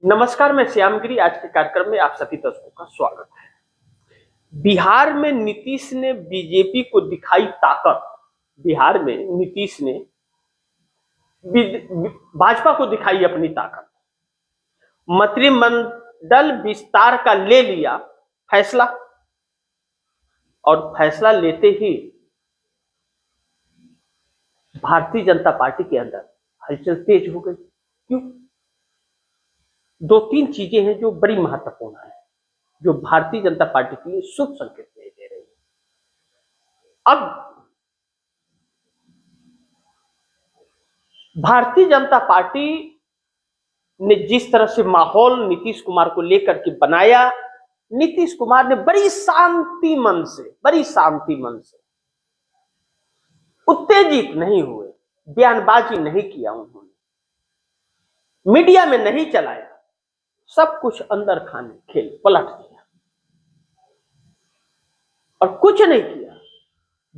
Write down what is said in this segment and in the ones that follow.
नमस्कार, मैं श्यामगिरी। आज के कार्यक्रम में आप सभी दर्शकों का स्वागत है। बिहार में नीतीश ने बीजेपी को दिखाई ताकत। बिहार में नीतीश ने भाजपा को दिखाई अपनी ताकत। मंत्रिमंडल विस्तार का ले लिया फैसला और फैसला लेते ही भारतीय जनता पार्टी के अंदर हलचल तेज हो गई। क्यों? दो तीन चीजें हैं जो बड़ी महत्वपूर्ण है, जो भारतीय जनता पार्टी के लिए शुभ संकेत नहीं दे रही है। अब भारतीय जनता पार्टी ने जिस तरह से माहौल नीतीश कुमार को लेकर के बनाया, नीतीश कुमार ने बड़ी शांति मन से उत्तेजित नहीं हुए, बयानबाजी नहीं किया, उन्होंने मीडिया में नहीं चलाया, सब कुछ अंदर खाने खेल पलट दिया और कुछ नहीं किया।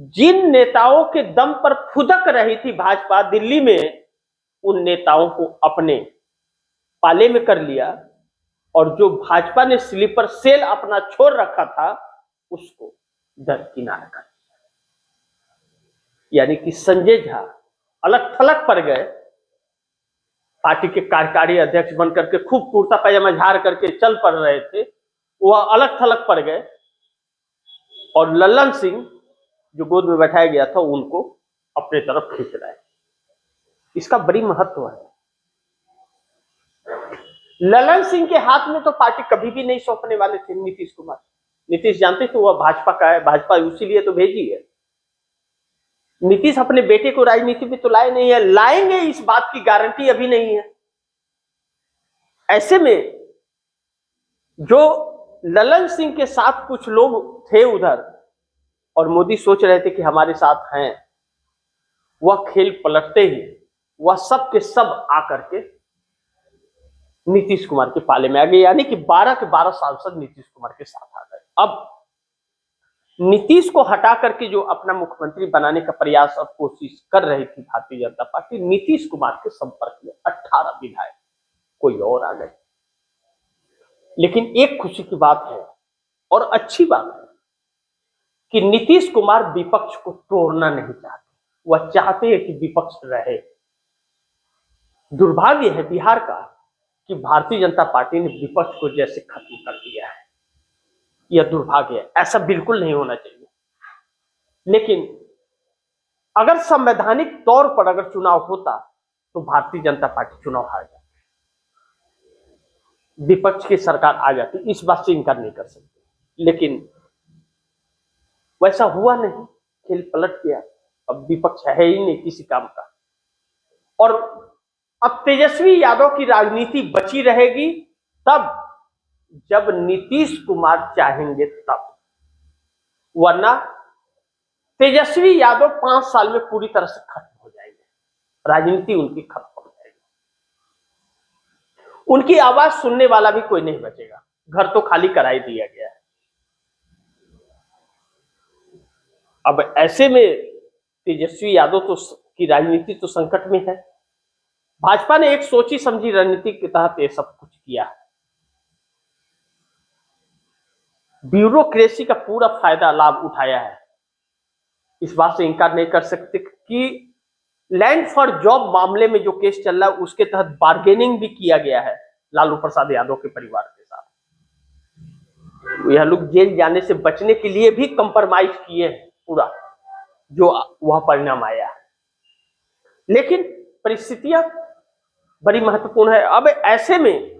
जिन नेताओं के दम पर फुदक रही थी भाजपा दिल्ली में, उन नेताओं को अपने पाले में कर लिया और जो भाजपा ने स्लीपर सेल अपना छोड़ रखा था उसको दरकिनार कर दिया। यानी कि संजय झा अलग थलग पड़ गए। पार्टी के कार्यकारी अध्यक्ष बनकर के खूब कुर्ता पैजामा झाड़ करके चल पड़ रहे थे, वह अलग थलग पड़ गए और लल्लन सिंह जो गोद में बैठाया गया था उनको अपने तरफ खींच रहा है। इसका बड़ी महत्व है। लल्लन सिंह के हाथ में तो पार्टी कभी भी नहीं सौंपने वाले थे नीतीश कुमार। नीतीश जानते थे वह भाजपा का है, भाजपा उसी लिए तो भेजी है। नीतीश अपने बेटे को राजनीति में तो लाए नहीं है, लाएंगे इस बात की गारंटी अभी नहीं है। ऐसे में जो लल्लन सिंह के साथ कुछ लोग थे उधर और मोदी सोच रहे थे कि हमारे साथ हैं, वह खेल पलटते ही वह सब के सब आकर के नीतीश कुमार के पाले में आ गए। यानी कि 12 के 12 सांसद नीतीश कुमार के साथ आ गए। अब नीतीश को हटा करके जो अपना मुख्यमंत्री बनाने का प्रयास और कोशिश कर रही थी भारतीय जनता पार्टी, नीतीश कुमार के संपर्क में 18 विधायक कोई और आ गए। लेकिन एक खुशी की बात है और अच्छी बात है कि नीतीश कुमार विपक्ष को तोड़ना नहीं चाहते, वह चाहते हैं कि विपक्ष रहे। दुर्भाग्य है बिहार का कि भारतीय जनता पार्टी ने विपक्ष को जैसे खत्म कर दिया है। यह दुर्भाग्य है, ऐसा बिल्कुल नहीं होना चाहिए। लेकिन अगर संवैधानिक तौर पर अगर चुनाव होता तो भारतीय जनता पार्टी चुनाव हार जाती, विपक्ष की सरकार आ जाती, इस बात से इनकार नहीं कर सकते। लेकिन वैसा हुआ नहीं, खेल पलट गया। अब विपक्ष है ही नहीं किसी काम का और अब तेजस्वी यादव की राजनीति बची रहेगी तब जब नीतीश कुमार चाहेंगे तब, वरना तेजस्वी यादव 5 साल में पूरी तरह से खत्म हो जाएंगे, राजनीति उनकी खत्म हो जाएगी, उनकी आवाज सुनने वाला भी कोई नहीं बचेगा। घर तो खाली करा ही दिया गया है। अब ऐसे में तेजस्वी यादव तो की राजनीति तो संकट में है। भाजपा ने एक सोची समझी रणनीति के तहत ये सब कुछ किया है। ब्यूरोक्रेसी का पूरा फायदा लाभ उठाया है। इस बात से इनकार नहीं कर सकते कि लैंड फॉर जॉब मामले में जो केस चल रहा है उसके तहत बार्गेनिंग भी किया गया है लालू प्रसाद यादव के परिवार के साथ। यह लोग जेल जाने से बचने के लिए भी कंप्रोमाइज किए हैं पूरा, जो वह परिणाम आया है। लेकिन परिस्थितियां बड़ी महत्वपूर्ण है। अब ऐसे में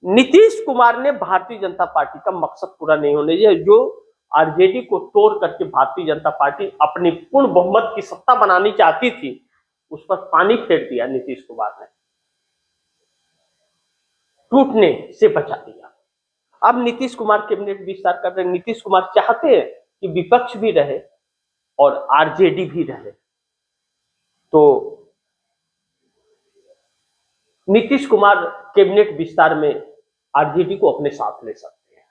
नीतीश कुमार ने भारतीय जनता पार्टी का मकसद पूरा नहीं होने दिया। जो आरजेडी को तोड़ करके भारतीय जनता पार्टी अपनी पूर्ण बहुमत की सत्ता बनानी चाहती थी, उस पर पानी फेर दिया नीतीश कुमार ने, टूटने से बचा दिया। अब नीतीश कुमार कैबिनेट विस्तार कर रहे हैं। नीतीश कुमार चाहते हैं कि विपक्ष भी रहे और आरजेडी भी रहे, तो नीतीश कुमार कैबिनेट विस्तार में आरजेडी को अपने साथ ले सकते हैं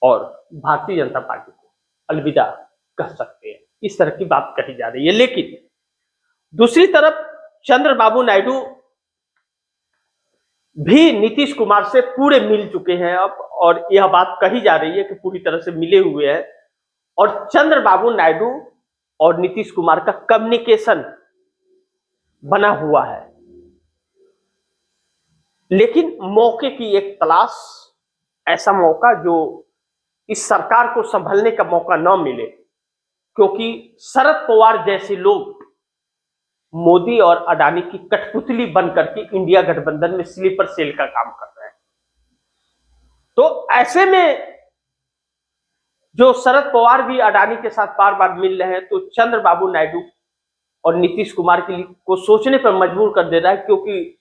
और भारतीय जनता पार्टी को अलविदा कह सकते हैं। इस तरह की बात कही जा रही है। लेकिन दूसरी तरफ चंद्रबाबू नायडू भी नीतीश कुमार से पूरे मिल चुके हैं अब, और यह बात कही जा रही है कि पूरी तरह से मिले हुए हैं। और चंद्रबाबू नायडू और नीतीश कुमार का कम्युनिकेशन बना हुआ है, लेकिन मौके की एक तलाश, ऐसा मौका जो इस सरकार को संभलने का मौका न मिले, क्योंकि शरद पवार जैसे लोग मोदी और अडानी की कठपुतली बनकर के इंडिया गठबंधन में स्लीपर सेल का काम कर रहे हैं। तो ऐसे में जो शरद पवार भी अडानी के साथ बार बार मिल रहे हैं, तो चंद्रबाबू नायडू और नीतीश कुमार के लिए को सोचने पर मजबूर कर दे रहा है, क्योंकि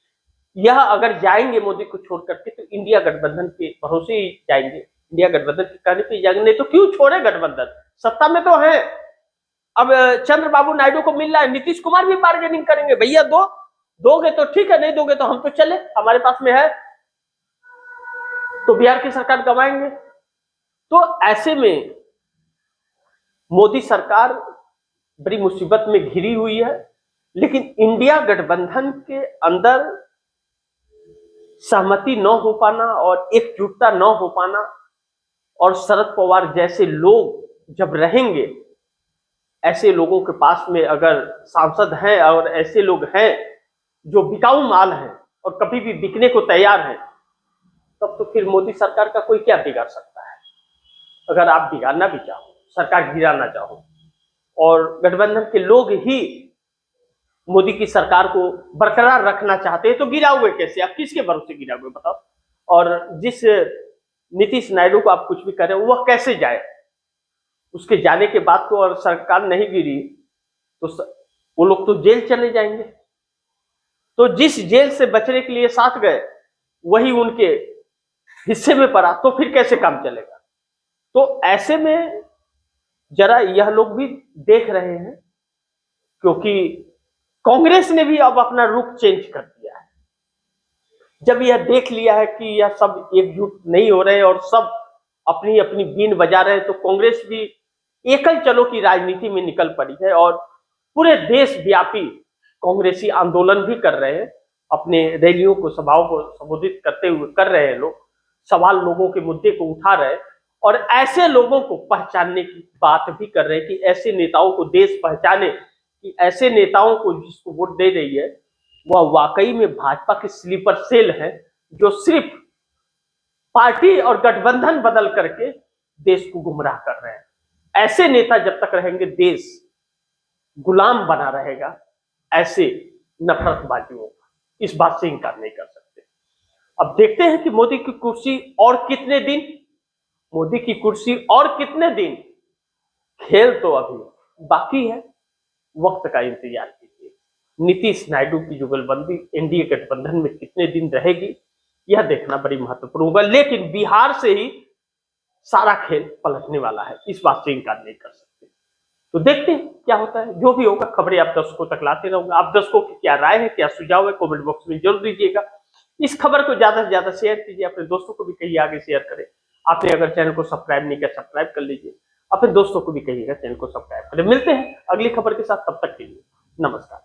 यह अगर जाएंगे मोदी को छोड़ करके तो इंडिया गठबंधन के भरोसे ही जाएंगे, इंडिया गठबंधन के कहने पे जाएंगे, नहीं तो क्यों छोड़े गठबंधन, सत्ता में तो है। अब चंद्रबाबू नायडू को मिल रहा है, नीतीश कुमार भी बार्गेनिंग करेंगे, भैया दोगे तो ठीक है, नहीं दोगे तो हम तो चले, हमारे पास में है, तो बिहार की सरकार गवाएंगे। तो ऐसे में मोदी सरकार बड़ी मुसीबत में घिरी हुई है, लेकिन इंडिया गठबंधन के अंदर सहमति न हो पाना और एकजुटता न हो पाना, और शरद पवार जैसे लोग जब रहेंगे, ऐसे लोगों के पास में अगर सांसद हैं और ऐसे लोग हैं जो बिकाऊ माल हैं और कभी भी बिकने को तैयार हैं, तब तो फिर मोदी सरकार का कोई क्या बिगाड़ सकता है। अगर आप बिगाड़ना भी चाहो, सरकार गिराना चाहो, और गठबंधन के लोग ही मोदी की सरकार को बरकरार रखना चाहते हैं, तो गिराओगे कैसे, आप किसके भरोसे गिराओगे बताओ। और जिस नीतीश नायडू को आप कुछ भी करें, वह कैसे जाए, उसके जाने के बाद तो और सरकार नहीं गिरी तो वो लोग तो जेल चले जाएंगे। तो जिस जेल से बचने के लिए साथ गए वही उनके हिस्से में पड़ा, तो फिर कैसे काम चलेगा। तो ऐसे में जरा यह लोग भी देख रहे हैं, क्योंकि कांग्रेस ने भी अब अपना रुख चेंज कर दिया है। जब यह देख लिया है कि यह सब एकजुट नहीं हो रहे और सब अपनी अपनी बीन बजा रहे हैं, तो कांग्रेस भी एकल चलो की राजनीति में निकल पड़ी है, और पूरे देश व्यापी कांग्रेसी आंदोलन भी कर रहे हैं, अपने रैलियों को, सभाओं को संबोधित करते हुए कर रहे हैं लोग, सवाल लोगों के मुद्दे को उठा रहे हैं, और ऐसे लोगों को पहचानने की बात भी कर रहे हैं कि ऐसे नेताओं को देश पहचाने, कि ऐसे नेताओं को जिसको वोट दे रही है वह वाकई में भाजपा के स्लीपर सेल है, जो सिर्फ पार्टी और गठबंधन बदल करके देश को गुमराह कर रहे हैं। ऐसे नेता जब तक रहेंगे देश गुलाम बना रहेगा ऐसे नफरतबाजियों का, इस बात से इनकार नहीं कर सकते। अब देखते हैं कि मोदी की कुर्सी और कितने दिन, मोदी की कुर्सी और कितने दिन, खेल तो अभी बाकी है, वक्त का इंतजार कीजिए। नीतीश नायडू की जुगलबंदी एनडीए गठबंधन में कितने दिन रहेगी, यह देखना बड़ी महत्वपूर्ण होगा, लेकिन बिहार से ही सारा खेल पलटने वाला है, इस बात से इनकार नहीं कर सकते। तो देखते हैं क्या होता है, जो भी होगा खबरें आप दर्शकों तक लाते रहूंगा। आप दर्शकों की क्या राय है, क्या सुझाव है, कमेंट बॉक्स में जरूर दीजिएगा। इस खबर को ज्यादा से ज्यादा शेयर कीजिए, अपने दोस्तों को भी कहिए आगे शेयर करें। आपने अगर चैनल को सब्सक्राइब नहीं किया, सब्सक्राइब कर लीजिए, अपने दोस्तों को भी कहिएगा चैनल को सब्सक्राइब करें। मिलते हैं अगली खबर के साथ, तब तक के लिए नमस्कार।